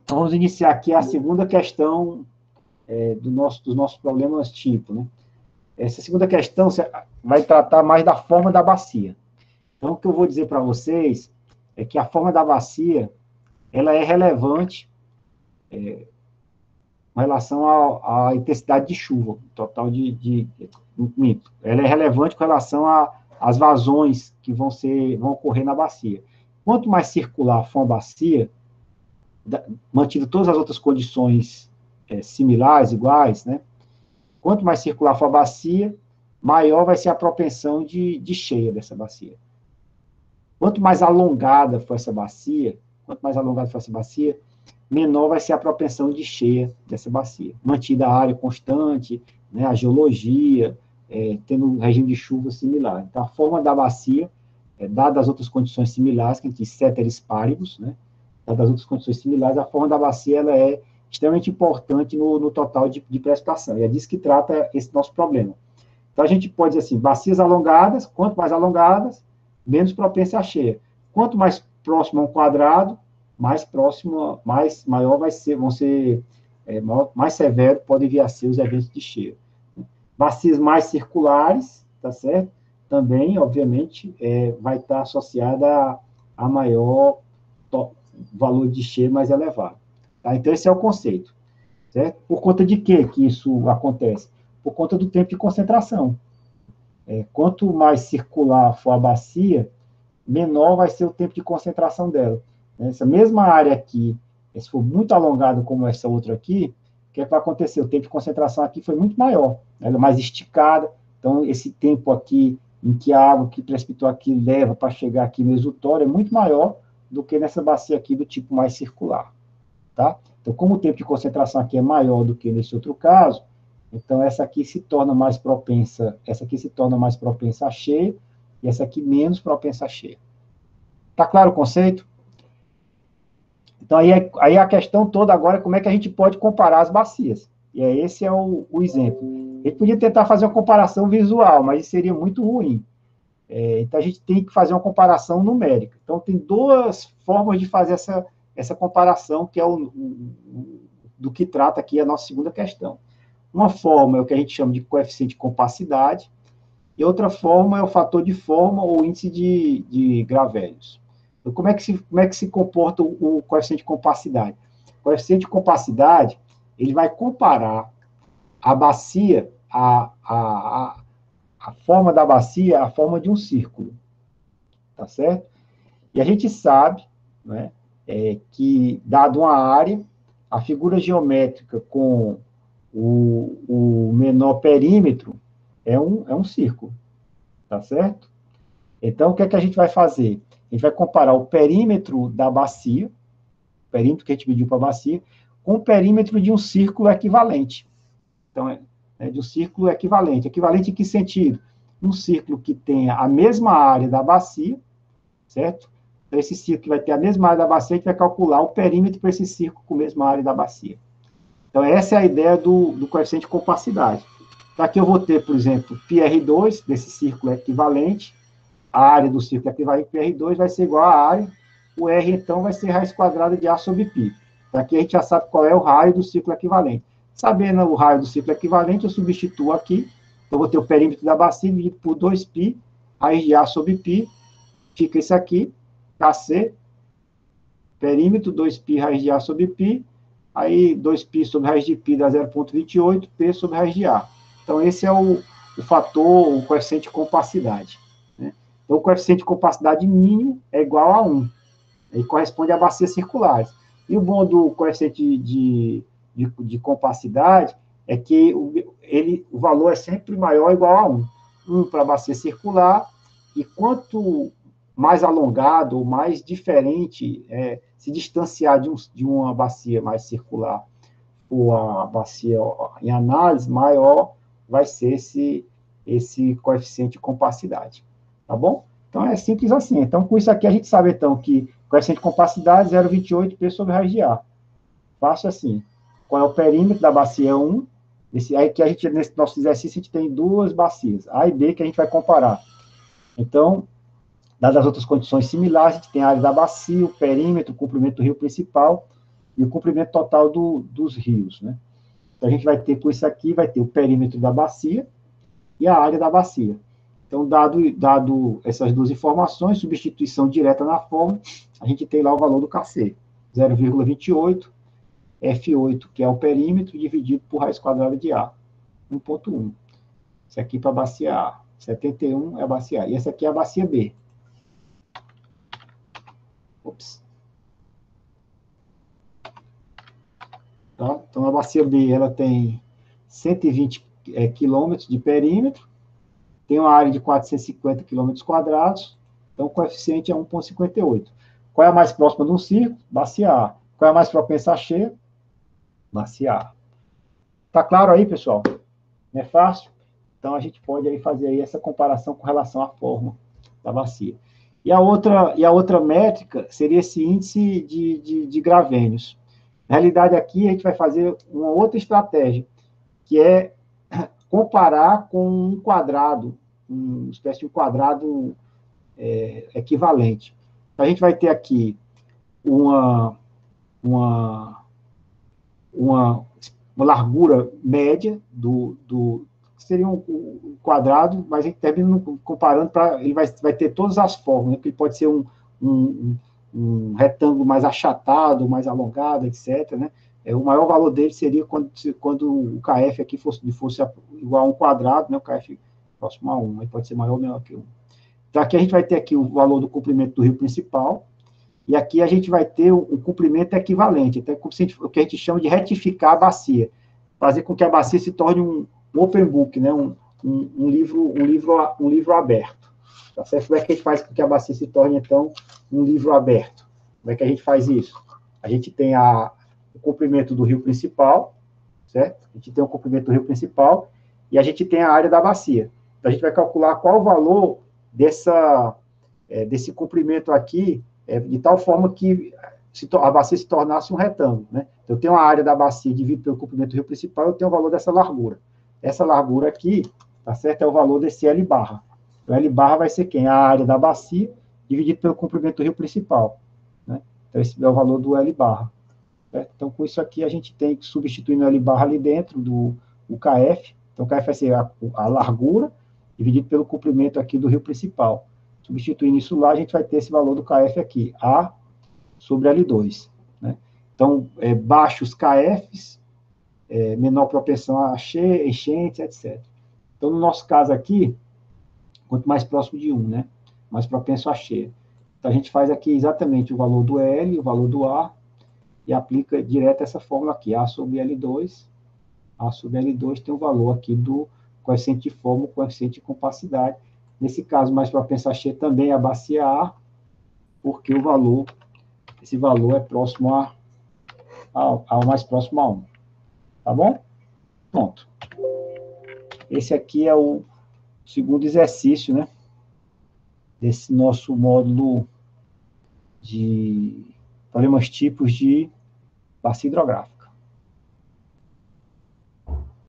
Então, vamos iniciar aqui a segunda questão dos nossos problemas tipo, né? Essa segunda questão vai tratar mais da forma da bacia. Então, o que eu vou dizer para vocês é que a forma da bacia, ela é relevante com relação à intensidade de chuva, total mito. Ela é relevante com relação às vazões que vão ocorrer na bacia. Quanto mais circular for a bacia, mantido todas as outras condições similares, iguais, né? Quanto mais circular for a bacia, maior vai ser a propensão de cheia dessa bacia. Quanto mais alongada for essa bacia, menor vai ser a propensão de cheia dessa bacia. Mantida a área constante, né, a geologia, tendo um regime de chuva similar. Então, a forma da bacia, dadas as outras condições similares, que a gente diz ceteris paribus, né, dadas as outras condições similares, a forma da bacia ela é extremamente importante no total de precipitação. E é disso que trata esse nosso problema. Então, a gente pode dizer assim, bacias alongadas, quanto mais alongadas, menos propensa a cheia. Quanto mais próximo a um quadrado, mais próximo, maior mais severo podem vir a ser os eventos de cheia. Bacias mais circulares, tá certo? Também, obviamente, vai estar associada a maior valor de cheia mais elevado. Tá? Então, esse é o conceito. Certo? Por conta de que isso acontece? Por conta do tempo de concentração. Quanto mais circular for a bacia, menor vai ser o tempo de concentração dela. Essa mesma área aqui, se for muito alongada como essa outra aqui, o que vai acontecer? O tempo de concentração aqui foi muito maior, ela é mais esticada, então esse tempo aqui em que a água que precipitou aqui leva para chegar aqui no exutório é muito maior do que nessa bacia aqui do tipo mais circular. Tá? Então, como o tempo de concentração aqui é maior do que nesse outro caso, então essa aqui se torna mais propensa a cheia, e essa aqui menos propensa a cheia. Tá claro o conceito? Então, aí a questão toda agora é como é que a gente pode comparar as bacias. E esse é o exemplo. A gente podia tentar fazer uma comparação visual, mas isso seria muito ruim. Então, a gente tem que fazer uma comparação numérica. Então, tem duas formas de fazer essa comparação, que é do que trata aqui a nossa segunda questão. Uma forma é o que a gente chama de coeficiente de compacidade, e outra forma é o fator de forma ou índice de Gravellius. Então, como é que se comporta o coeficiente de compacidade? O coeficiente de compacidade, ele vai comparar a bacia, a forma da bacia, a forma de um círculo, tá certo? E a gente sabe, né, que, dado uma área, a figura geométrica com o menor perímetro é um círculo, tá certo? Então, o que é que a gente vai fazer? A gente vai comparar o perímetro da bacia, o perímetro que a gente mediu para a bacia, com o perímetro de um círculo equivalente. Então, de um círculo equivalente. Equivalente em que sentido? Um círculo que tenha a mesma área da bacia, certo? Então, esse círculo que vai ter a mesma área da bacia, a gente vai calcular o perímetro para esse círculo com a mesma área da bacia. Então, essa é a ideia do coeficiente de compacidade. Então, aqui eu vou ter, por exemplo, πr2, desse círculo equivalente, a área do círculo equivalente πr2 vai ser igual à área, o r, então, vai ser raiz quadrada de a sobre π. Então, aqui a gente já sabe qual é o raio do círculo equivalente. Sabendo o raio do círculo equivalente, eu substituo aqui, eu vou ter o perímetro da bacia dividido por 2π, raiz de a sobre π, fica isso aqui, kc, perímetro, 2π raiz de a sobre π, aí 2π sobre raiz de π dá 0,28, p sobre raiz de a. Então, esse é o fator, o coeficiente de compacidade. Né? Então, o coeficiente de compacidade mínimo é igual a 1. Ele corresponde a bacias circulares. E o bom do coeficiente de compacidade é que o valor é sempre maior ou igual a 1. 1 para a bacia circular, e quanto mais alongado ou mais diferente se distanciar de uma bacia mais circular ou a bacia em análise, maior vai ser esse coeficiente de compacidade. Tá bom? Então, é simples assim. Então, com isso aqui, a gente sabe, então, que coeficiente de compacidade 0,28 P sobre raiz de A. Fácil assim. Qual é o perímetro da bacia 1? Aí que a gente, nesse nosso exercício, a gente tem duas bacias, A e B, que a gente vai comparar. Então, dadas as outras condições similares, a gente tem a área da bacia, o perímetro, o comprimento do rio principal, e o comprimento total dos rios, né? Então, a gente vai ter, com isso aqui, vai ter o perímetro da bacia e a área da bacia. Então, dado essas duas informações, substituição direta na fórmula, a gente tem lá o valor do KC, 0,28, F8, que é o perímetro, dividido por raiz quadrada de A, 1,1. Isso aqui para a bacia A. 71 é a bacia A. E essa aqui é a bacia B. Ops. Tá? Então, a bacia B ela tem 120 quilômetros de perímetro, tem uma área de 450 quilômetros quadrados, então o coeficiente é 1,58. Qual é a mais próxima de um círculo? Bacia A. Qual é a mais propensa a cheia? Bacia A. Tá claro aí, pessoal? Não é fácil? Então, a gente pode aí fazer aí essa comparação com relação à forma da bacia. E a outra métrica seria esse índice de gravênios. Na realidade, aqui a gente vai fazer uma outra estratégia, que é comparar com um quadrado, uma espécie de um quadrado equivalente. Então, a gente vai ter aqui uma largura média seria um quadrado, mas a gente termina comparando para ele vai ter todas as formas, né? Ele pode ser um retângulo mais achatado, mais alongado, etc., né? O maior valor dele seria quando o KF aqui fosse igual a um quadrado, né? O KF próximo a 1, aí pode ser maior ou menor que 1. Então, aqui a gente vai ter aqui o valor do comprimento do rio principal, e aqui a gente vai ter o comprimento equivalente, então, o que a gente chama de retificar a bacia, fazer com que a bacia se torne um open book, né? um livro aberto. Tá certo? Como é que a gente faz com que a bacia se torne, então, um livro aberto? Como é que a gente faz isso? A gente tem o comprimento do rio principal, certo? A gente tem o comprimento do rio principal e a gente tem a área da bacia. Então, a gente vai calcular qual o valor desse comprimento aqui, de tal forma que a bacia se tornasse um retângulo, né? Então, eu tenho a área da bacia dividida pelo comprimento do rio principal, eu tenho o valor dessa largura. Essa largura aqui, tá certo? É o valor desse L barra. O L barra vai ser quem? A área da bacia dividido pelo comprimento do rio principal, né? Então, esse é o valor do L barra. Certo? Então, com isso aqui, a gente tem que substituir no L barra ali dentro do KF. Então, o KF vai ser a largura dividido pelo comprimento aqui do rio principal. Substituindo isso lá, a gente vai ter esse valor do KF aqui, A sobre L2. Né? Então, baixos KFs, menor propensão a enchentes, etc. Então, no nosso caso aqui, quanto mais próximo de 1, né? Mais propenso a cheia. Então, a gente faz aqui exatamente o valor do L, o valor do A, e aplica direto essa fórmula aqui, A sobre L2. A sobre L2 tem o valor aqui do coeficiente de forma, o coeficiente de compacidade. Nesse caso, mais propenso a cheia também é a bacia A, porque esse valor é próximo ao mais próximo a 1. Tá bom? Pronto. Esse aqui é o segundo exercício, né? Desse nosso módulo de problemas tipos de bacia hidrográfica.